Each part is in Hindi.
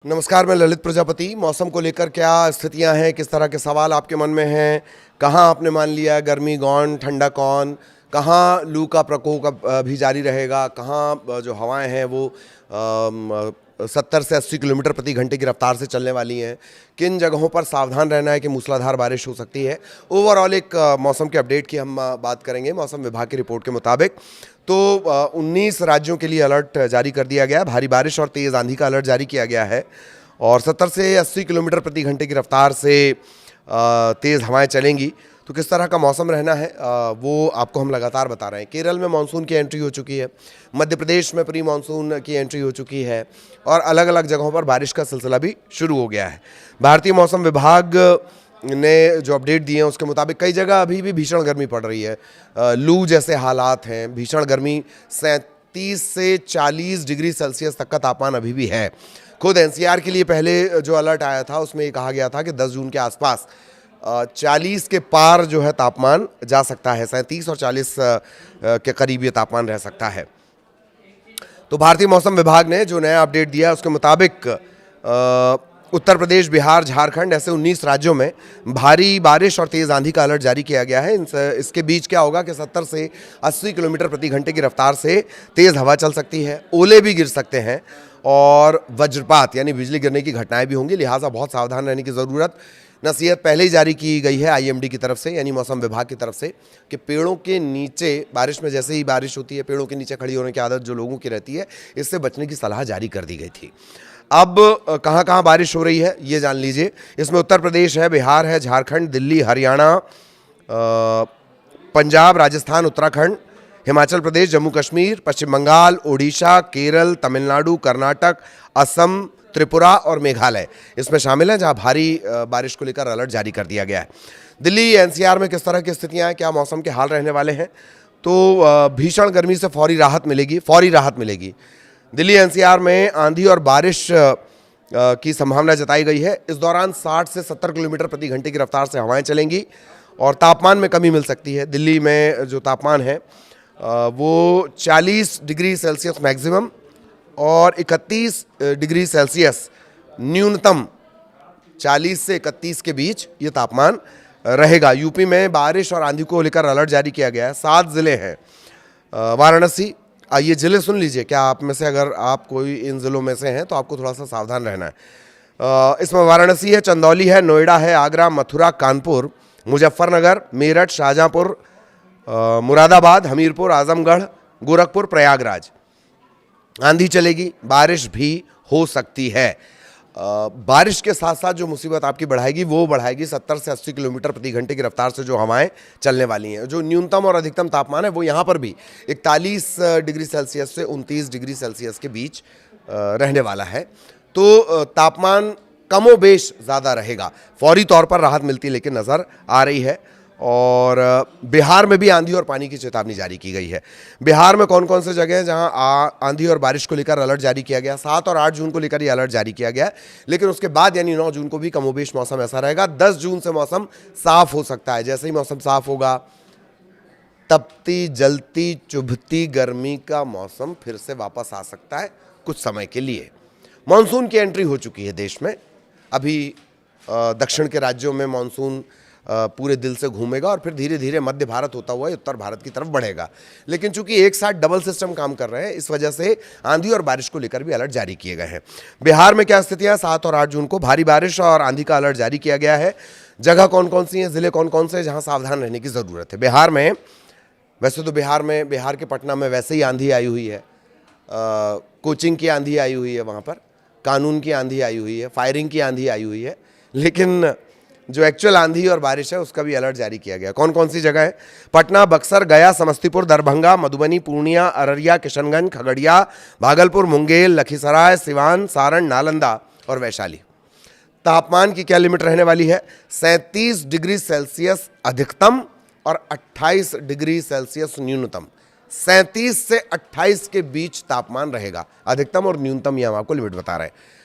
नमस्कार, मैं ललित प्रजापति। मौसम को लेकर क्या स्थितियां हैं, किस तरह के सवाल आपके मन में हैं? कहां आपने मान लिया गर्मी कौन, ठंडा कौन, कहां लू का प्रकोप भी जारी रहेगा, कहां जो हवाएं हैं वो 70 से 80 किलोमीटर प्रति घंटे की रफ्तार से चलने वाली हैं, किन जगहों पर सावधान रहना है कि मूसलाधार बारिश हो सकती है। ओवरऑल एक मौसम के अपडेट की हम बात करेंगे। मौसम विभाग की रिपोर्ट के मुताबिक तो 19 राज्यों के लिए अलर्ट जारी कर दिया गया है। भारी बारिश और तेज़ आंधी का अलर्ट जारी किया गया है और 70 से 80 किलोमीटर प्रति घंटे की रफ्तार से तेज़ हवाएं चलेंगी। तो किस तरह का मौसम रहना है वो आपको हम लगातार बता रहे हैं। केरल में मानसून की एंट्री हो चुकी है, मध्य प्रदेश में प्री मानसून की एंट्री हो चुकी है और अलग अलग जगहों पर बारिश का सिलसिला भी शुरू हो गया है। भारतीय मौसम विभाग ने जो अपडेट दिए हैं उसके मुताबिक कई जगह अभी भी भीषण गर्मी पड़ रही है। लू जैसे हालात हैं, भीषण गर्मी 37 से 40 डिग्री सेल्सियस तक का तापमान अभी भी है। खुद एनसीआर के लिए पहले जो अलर्ट आया था उसमें ये कहा गया था कि 10 जून के आसपास 40 के पार जो है तापमान जा सकता है, 37 और 40 के करीब ये तापमान रह सकता है। तो भारतीय मौसम विभाग ने जो नया अपडेट दिया उसके मुताबिक उत्तर प्रदेश, बिहार, झारखंड ऐसे 19 राज्यों में भारी बारिश और तेज़ आंधी का अलर्ट जारी किया गया है। इसके बीच क्या होगा कि 70 से 80 किलोमीटर प्रति घंटे की रफ्तार से तेज़ हवा चल सकती है, ओले भी गिर सकते हैं और वज्रपात यानी बिजली गिरने की घटनाएं भी होंगी। लिहाजा बहुत सावधान रहने की ज़रूरत। नसीहत पहले ही जारी की गई है आईएमडी की तरफ से, यानी मौसम विभाग की तरफ से, कि पेड़ों के नीचे बारिश में जैसे ही बारिश होती है पेड़ों के नीचे खड़ी होने की आदत जो लोगों की रहती है, इससे बचने की सलाह जारी कर दी गई थी। अब कहाँ कहाँ बारिश हो रही है ये जान लीजिए। इसमें उत्तर प्रदेश है, बिहार है, झारखंड, दिल्ली, हरियाणा, पंजाब, राजस्थान, उत्तराखंड, हिमाचल प्रदेश, जम्मू कश्मीर, पश्चिम बंगाल, ओडिशा, केरल, तमिलनाडु, कर्नाटक, असम, त्रिपुरा और मेघालय इसमें शामिल हैं, जहां भारी बारिश को लेकर अलर्ट जारी कर दिया गया है। दिल्ली एनसीआर में किस तरह की स्थितियां हैं, क्या मौसम के हाल रहने वाले हैं? तो भीषण गर्मी से फौरी राहत मिलेगी। दिल्ली एनसीआर में आंधी और बारिश की संभावना जताई गई है। इस दौरान 60 से 70 किलोमीटर प्रति घंटे की रफ्तार से हवाएं चलेंगी और तापमान में कमी मिल सकती है। दिल्ली में जो तापमान है वो 40 डिग्री सेल्सियस मैक्सिमम और 31 डिग्री सेल्सियस न्यूनतम, 40 से 31 के बीच ये तापमान रहेगा। यूपी में बारिश और आंधी को लेकर अलर्ट जारी किया गया है। 7 ज़िले हैं। वाराणसी, ये ज़िले सुन लीजिए, क्या आप में से अगर आप कोई इन ज़िलों में से हैं तो आपको थोड़ा सा सावधान रहना है। इसमें वाराणसी है, चंदौली है, नोएडा है, आगरा, मथुरा, कानपुर, मुजफ्फरनगर, मेरठ, शाहजहाँपुर, मुरादाबाद, हमीरपुर, आजमगढ़, गोरखपुर, प्रयागराज। आंधी चलेगी, बारिश भी हो सकती है। बारिश के साथ साथ जो मुसीबत आपकी बढ़ाएगी 70 से 80 किलोमीटर प्रति घंटे की रफ्तार से जो हवाएं चलने वाली हैं। जो न्यूनतम और अधिकतम तापमान है वो यहाँ पर भी 41 डिग्री सेल्सियस से 29 डिग्री सेल्सियस के बीच रहने वाला है। तो तापमान कमोबेश ज़्यादा रहेगा। फौरी तौर पर राहत मिलती लेकिन नज़र आ रही है। और बिहार में भी आंधी और पानी की चेतावनी जारी की गई है। बिहार में कौन कौन से जगह हैं जहां आंधी और बारिश को लेकर अलर्ट जारी किया गया? 7 और 8 जून को लेकर ये अलर्ट जारी किया गया, लेकिन उसके बाद यानी 9 जून को भी कमोबेश मौसम ऐसा रहेगा। 10 जून से मौसम साफ हो सकता है। जैसे ही मौसम साफ होगा, तपती जलती चुभती गर्मी का मौसम फिर से वापस आ सकता है कुछ समय के लिए। मानसून की एंट्री हो चुकी है देश में। अभी दक्षिण के राज्यों में मानसून पूरे दिल से घूमेगा और फिर धीरे धीरे मध्य भारत होता हुआ उत्तर भारत की तरफ बढ़ेगा। लेकिन चूंकि एक साथ डबल सिस्टम काम कर रहे हैं, इस वजह से आंधी और बारिश को लेकर भी अलर्ट जारी किए गए हैं। बिहार में क्या स्थितियां? 7 और 8 जून को भारी बारिश और आंधी का अलर्ट जारी किया गया है। जगह कौन कौन सी हैं, जिले कौन कौन से जहां सावधान रहने की ज़रूरत है? बिहार में वैसे तो बिहार के पटना में वैसे ही आंधी आई हुई है, कोचिंग की आंधी आई हुई है, वहाँ पर कानून की आंधी आई हुई है, फायरिंग की आंधी आई हुई है, लेकिन जो एक्चुअल आंधी और बारिश है उसका भी अलर्ट जारी किया गया। कौन कौन सी जगह है? पटना, बक्सर, गया, समस्तीपुर, दरभंगा, मधुबनी, पूर्णिया, अररिया, किशनगंज, खगड़िया, भागलपुर, मुंगेर, लखीसराय, सिवान, सारण, नालंदा और वैशाली। तापमान की क्या लिमिट रहने वाली है? 37 डिग्री सेल्सियस अधिकतम और 28 डिग्री सेल्सियस न्यूनतम। 37 से 28 के बीच तापमान रहेगा, अधिकतम और न्यूनतम, ये हम आपको लिमिट बता रहे हैं।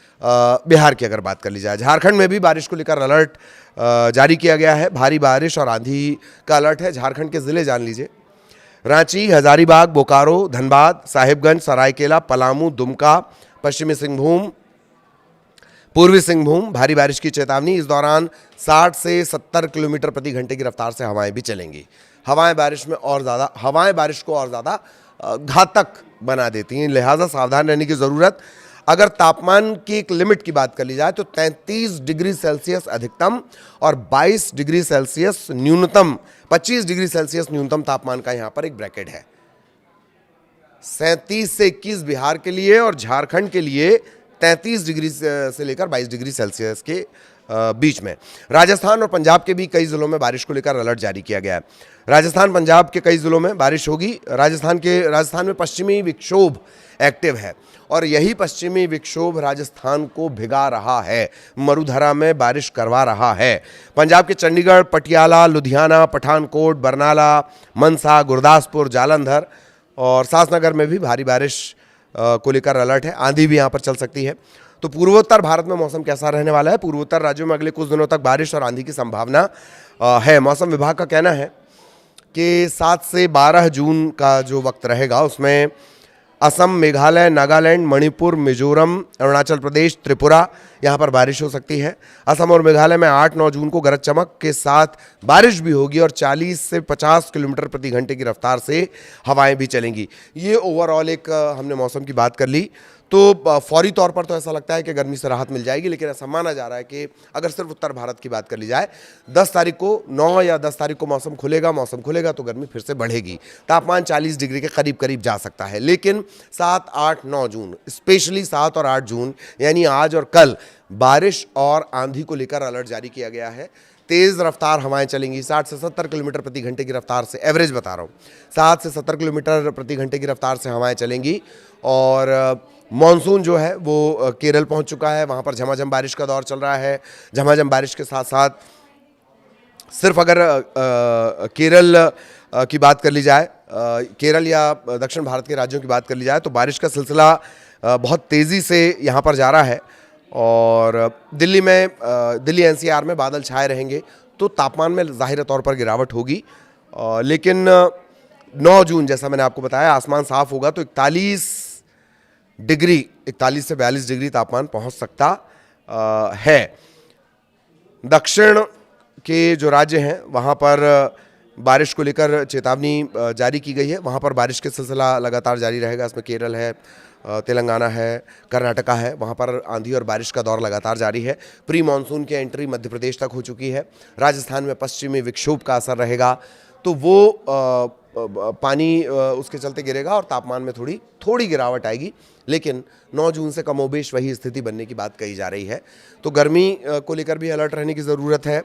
बिहार की अगर बात कर ली जाए, झारखंड में भी बारिश को लेकर अलर्ट जारी किया गया है। भारी बारिश और आंधी का अलर्ट है। झारखंड के ज़िले जान लीजिए: रांची, हजारीबाग, बोकारो, धनबाद, साहिबगंज, सरायकेला, पलामू, दुमका, पश्चिमी सिंहभूम, पूर्वी सिंहभूम भारी बारिश की चेतावनी। इस दौरान 60 से 70 किलोमीटर प्रति घंटे की रफ्तार से हवाएं भी चलेंगी। हवाएं बारिश को और ज़्यादा घातक बना देती हैं, लिहाजा सावधान रहने की ज़रूरत। अगर तापमान की एक लिमिट की बात कर ली जाए तो 33 डिग्री सेल्सियस अधिकतम और 22 डिग्री सेल्सियस न्यूनतम, 25 डिग्री सेल्सियस न्यूनतम तापमान का यहाँ पर एक ब्रैकेट है। 37 से 21 बिहार के लिए और झारखंड के लिए 33 डिग्री से लेकर 22 डिग्री सेल्सियस के बीच में। राजस्थान और पंजाब के भी कई जिलों में बारिश को लेकर अलर्ट जारी किया गया है। राजस्थान पंजाब के कई जिलों में बारिश होगी। राजस्थान में पश्चिमी विक्षोभ एक्टिव है और यही पश्चिमी विक्षोभ राजस्थान को भिगा रहा है, मरुधरा में बारिश करवा रहा है। पंजाब के चंडीगढ़, पटियाला, लुधियाना, पठानकोट, बरनाला, मनसा, गुरदासपुर, जालंधर और सासनगर में भी भारी बारिश को लेकर अलर्ट है। आंधी भी यहाँ पर चल सकती है। तो पूर्वोत्तर भारत में मौसम कैसा रहने वाला है? पूर्वोत्तर राज्यों में अगले कुछ दिनों तक बारिश और आंधी की संभावना है। मौसम विभाग का कहना है कि 7 से 12 जून का जो वक्त रहेगा उसमें असम, मेघालय, नागालैंड, मणिपुर, मिजोरम, अरुणाचल प्रदेश, त्रिपुरा यहाँ पर बारिश हो सकती है। असम और मेघालय में 8-9 जून को गरज चमक के साथ बारिश भी होगी और 40 से 50 किलोमीटर प्रति घंटे की रफ्तार से हवाएं भी चलेंगी। ये ओवरऑल एक हमने मौसम की बात कर ली। तो फौरी तौर पर तो ऐसा लगता है कि गर्मी से राहत मिल जाएगी, लेकिन ऐसा माना जा रहा है कि अगर सिर्फ उत्तर भारत की बात कर ली जाए, 10 तारीख को 9 या 10 तारीख को मौसम खुलेगा तो गर्मी फिर से बढ़ेगी। तापमान 40 डिग्री के करीब करीब जा सकता है। लेकिन 7, 8, 9 जून, स्पेशली 7 और 8 जून यानी आज और कल बारिश और आंधी को लेकर अलर्ट जारी किया गया है। तेज़ रफ्तार हवाएं चलेंगी, 60 से 70 किलोमीटर प्रति घंटे की रफ्तार से, एवरेज बता रहा हूँ, 7 से 70 किलोमीटर प्रति घंटे की रफ्तार से हवाएं चलेंगी। और मॉनसून जो है वो केरल पहुंच चुका है, वहाँ पर झमाझम बारिश का दौर चल रहा है। झमाझम बारिश के साथ साथ सिर्फ अगर केरल की बात कर ली जाए, केरल या दक्षिण भारत के राज्यों की बात कर ली जाए, तो बारिश का सिलसिला बहुत तेज़ी से यहाँ पर जा रहा है। और दिल्ली एनसीआर में बादल छाए रहेंगे तो तापमान में ज़ाहिर तौर पर गिरावट होगी। लेकिन 9 जून जैसा मैंने आपको बताया आसमान साफ होगा तो 41 से 42 डिग्री तापमान पहुंच सकता है। दक्षिण के जो राज्य हैं वहां पर बारिश को लेकर चेतावनी जारी की गई है। वहां पर बारिश के सिलसिला लगातार जारी रहेगा। इसमें केरल है, तेलंगाना है, कर्नाटका है, वहाँ पर आंधी और बारिश का दौर लगातार जारी है। प्री मानसून की एंट्री मध्य प्रदेश तक हो चुकी है। राजस्थान में पश्चिमी विक्षोभ का असर रहेगा तो वो पानी उसके चलते गिरेगा और तापमान में थोड़ी गिरावट आएगी। लेकिन 9 जून से कमोबेश वही स्थिति बनने की बात कही जा रही है। तो गर्मी को लेकर भी अलर्ट रहने की ज़रूरत है।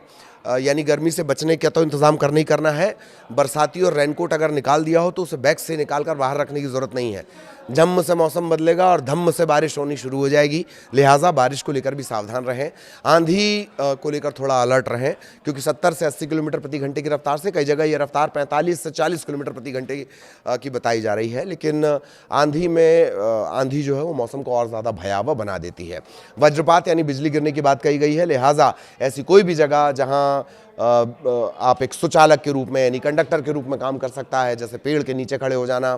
यानी गर्मी से बचने का तो इंतज़ाम करना ही करना है। बरसाती और रेनकोट अगर निकाल दिया हो तो उसे बैग से निकाल कर बाहर रखने की ज़रूरत नहीं है। झम्म से मौसम बदलेगा और धम्म से बारिश होनी शुरू हो जाएगी, लिहाजा बारिश को लेकर भी सावधान रहें। आंधी को लेकर थोड़ा अलर्ट रहें क्योंकि 70 से 80 किलोमीटर प्रति घंटे की रफ्तार से, कई जगह ये रफ्तार 45 से 40 किलोमीटर प्रति घंटे की बताई जा रही है। लेकिन आंधी जो है वो मौसम को और ज़्यादा भयावह बना देती है। वज्रपात यानी बिजली गिरने की बात कही गई है, लिहाजा ऐसी कोई भी जगह जहाँ आप एक सुचालक के रूप में यानी कंडक्टर के रूप में काम कर सकता है, जैसे पेड़ के नीचे खड़े हो जाना,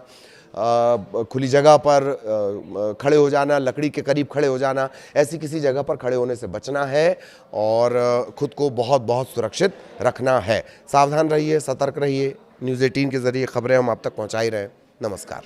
खुली जगह पर खड़े हो जाना, लकड़ी के करीब खड़े हो जाना, ऐसी किसी जगह पर खड़े होने से बचना है और खुद को बहुत बहुत सुरक्षित रखना है। सावधान रहिए, सतर्क रहिए। न्यूज़ 18 के ज़रिए खबरें हम आप तक पहुँचा ही रहे हैं। नमस्कार।